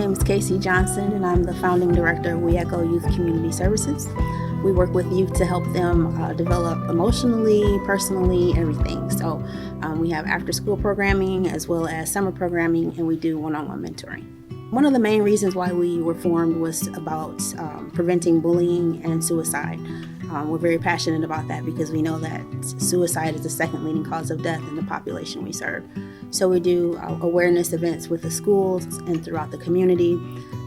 name is Casey Johnson, and I'm the founding director of WeEcho Youth Community Services. We work with youth to help them develop emotionally, personally, everything. So we have after-school programming as well as summer programming, and we do one-on-one mentoring. One of the main reasons why we were formed was about preventing bullying and suicide. We're very passionate about that because we know that suicide is the second leading cause of death in the population we serve. So we do awareness events with the schools and throughout the community.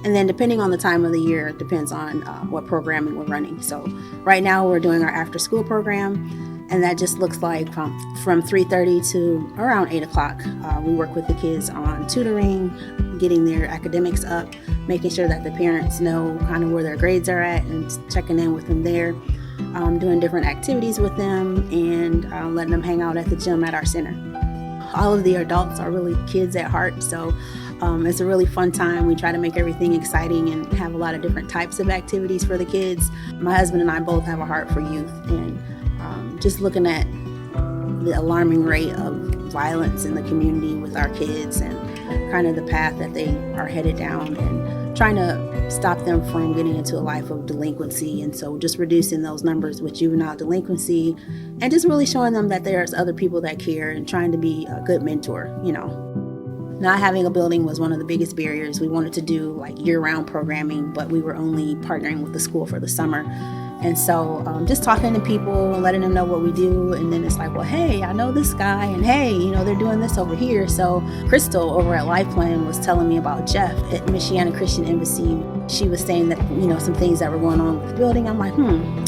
And then depending on the time of the year, it depends on what programming we're running. So right now we're doing our after school program, and that just looks like from 3:30 to around 8 o'clock. We work with the kids on tutoring, getting their academics up, making sure that the parents know kind of where their grades are at and checking in with them there, doing different activities with them, and letting them hang out at the gym at our center. All of the adults are really kids at heart, so it's a really fun time. We try to make everything exciting and have a lot of different types of activities for the kids. My husband and I both have a heart for youth, and just looking at the alarming rate of violence in the community with our kids and kind of the path that they are headed down, and trying to stop them from getting into a life of delinquency. And so just reducing those numbers with juvenile delinquency and just really showing them that there's other people that care, and trying to be a good mentor, Not having a building was one of the biggest barriers. We wanted to do like year-round programming, but we were only partnering with the school for the summer. And so just talking to people and letting them know what we do. And then it's like, well, hey, I know this guy, and hey, they're doing this over here. So Crystal over at Life Plan was telling me about Jeff at Michiana Christian Embassy. She was saying that, some things that were going on with the building. I'm like,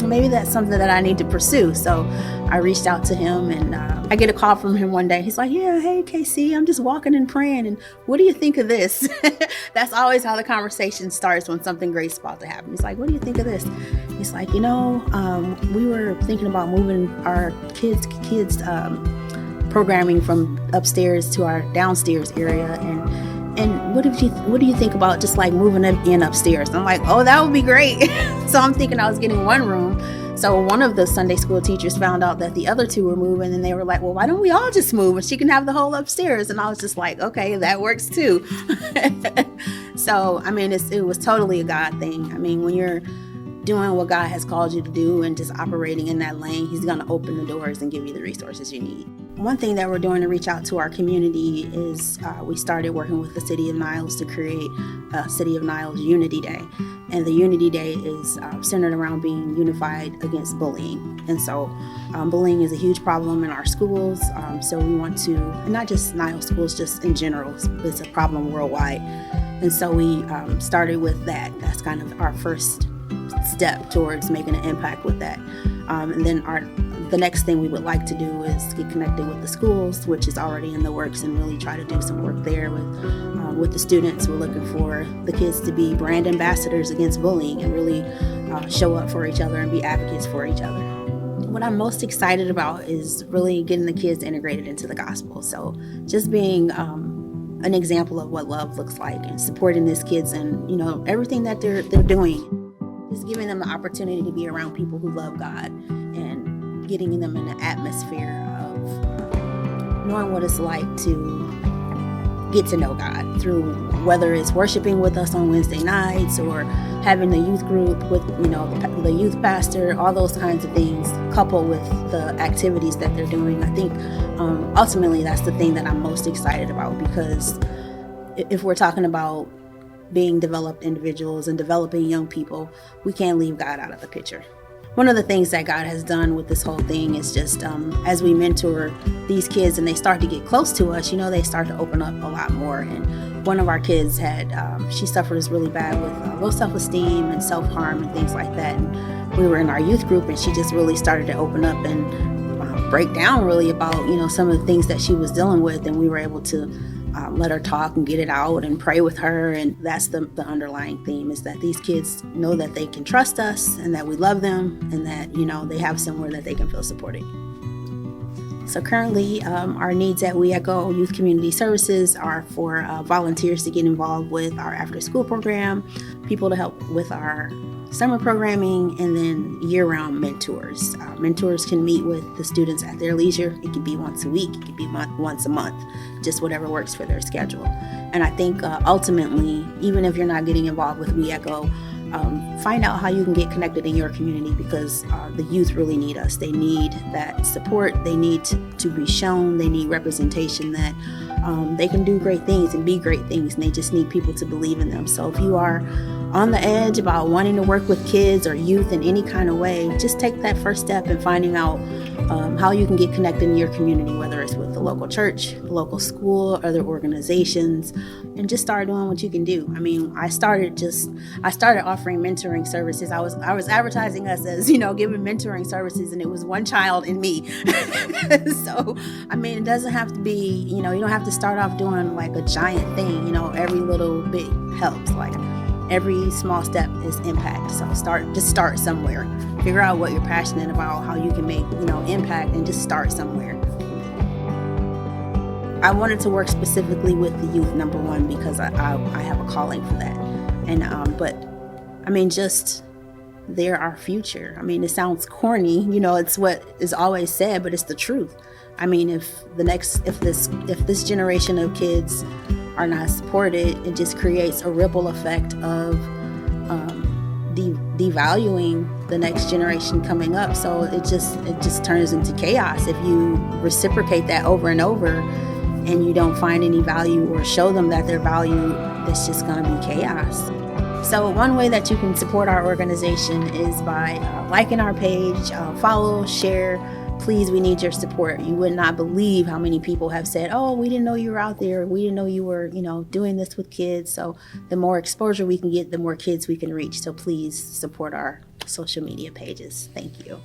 maybe that's something that I need to pursue. So I reached out to him, and I get a call from him one day. He's like, yeah, hey, KC, I'm just walking and praying, and what do you think of this? That's always how the conversation starts when something great's about to happen. He's like, what do you think of this? He's like, we were thinking about moving our kids programming from upstairs to our downstairs area, and what do you think about just like moving it in upstairs? And I'm like, oh, that would be great. So I'm thinking I was getting one room. So one of the Sunday school teachers found out that the other two were moving, and they were like, well, why don't we all just move and she can have the whole upstairs? And I was just like, okay, that works too. So, it was totally a God thing. When you're doing what God has called you to do and just operating in that lane, He's going to open the doors and give you the resources you need. One thing that we're doing to reach out to our community is we started working with the City of Niles to create a City of Niles Unity Day. And the Unity Day is centered around being unified against bullying. And so bullying is a huge problem in our schools. So we want to, and not just Niles schools, just in general, it's a problem worldwide. And so we started with that. That's kind of our first step towards making an impact with that. And then the next thing we would like to do is get connected with the schools, which is already in the works, and really try to do some work there with the students. We're looking for the kids to be brand ambassadors against bullying and really show up for each other and be advocates for each other. What I'm most excited about is really getting the kids integrated into the gospel. So just being an example of what love looks like, and supporting these kids and everything that they're doing. Just giving them the opportunity to be around people who love God, and getting them in an atmosphere of knowing what it's like to get to know God through, whether it's worshiping with us on Wednesday nights or having the youth group with the youth pastor, all those kinds of things, coupled with the activities that they're doing. I think ultimately that's the thing that I'm most excited about, because if we're talking about being developed individuals and developing young people, we can't leave God out of the picture. One of the things that God has done with this whole thing is just as we mentor these kids and they start to get close to us, they start to open up a lot more. And one of our kids she suffers really bad with low self-esteem and self-harm and things like that. And we were in our youth group, and she just really started to open up and break down really about, some of the things that she was dealing with. And we were able to let her talk and get it out and pray with her. And that's the underlying theme, is that these kids know that they can trust us and that we love them, and that, they have somewhere that they can feel supported. So currently, our needs at WeEcho Youth Community Services are for volunteers to get involved with our after-school program, people to help with our summer programming, and then year-round mentors. Mentors can meet with the students at their leisure. It could be once a week, it could be once a month, just whatever works for their schedule. And I think ultimately, even if you're not getting involved with WeEcho, find out how you can get connected in your community, because the youth really need us. They need that support. They need to be shown. They need representation that they can do great things and be great things, and they just need people to believe in them. So if you are on the edge about wanting to work with kids or youth in any kind of way, just take that first step in finding out how you can get connected in your community, whether it's with the local church, the local school, other organizations, and just start doing what you can do. I mean, I started offering mentoring services. I was advertising us as, giving mentoring services, and it was one child and me. So, I mean, it doesn't have to be, you don't have to start off doing like a giant thing. Every little bit helps. Like, every small step is impact. So start somewhere. Figure out what you're passionate about, how you can make, impact, and just start somewhere. I wanted to work specifically with the youth, number one, because I have a calling for that. And but I mean, just they're our future. I mean, it sounds corny, it's what is always said, but it's the truth. I mean, if this generation of kids are not supported, it just creates a ripple effect of devaluing the next generation coming up. So it just turns into chaos if you reciprocate that over and over, and you don't find any value or show them that they're valued. It's just going to be chaos. So one way that you can support our organization is by liking our page, follow, share. Please, we need your support. You would not believe how many people have said, oh, we didn't know you were out there. We didn't know you were, doing this with kids. So the more exposure we can get, the more kids we can reach. So please support our social media pages. Thank you.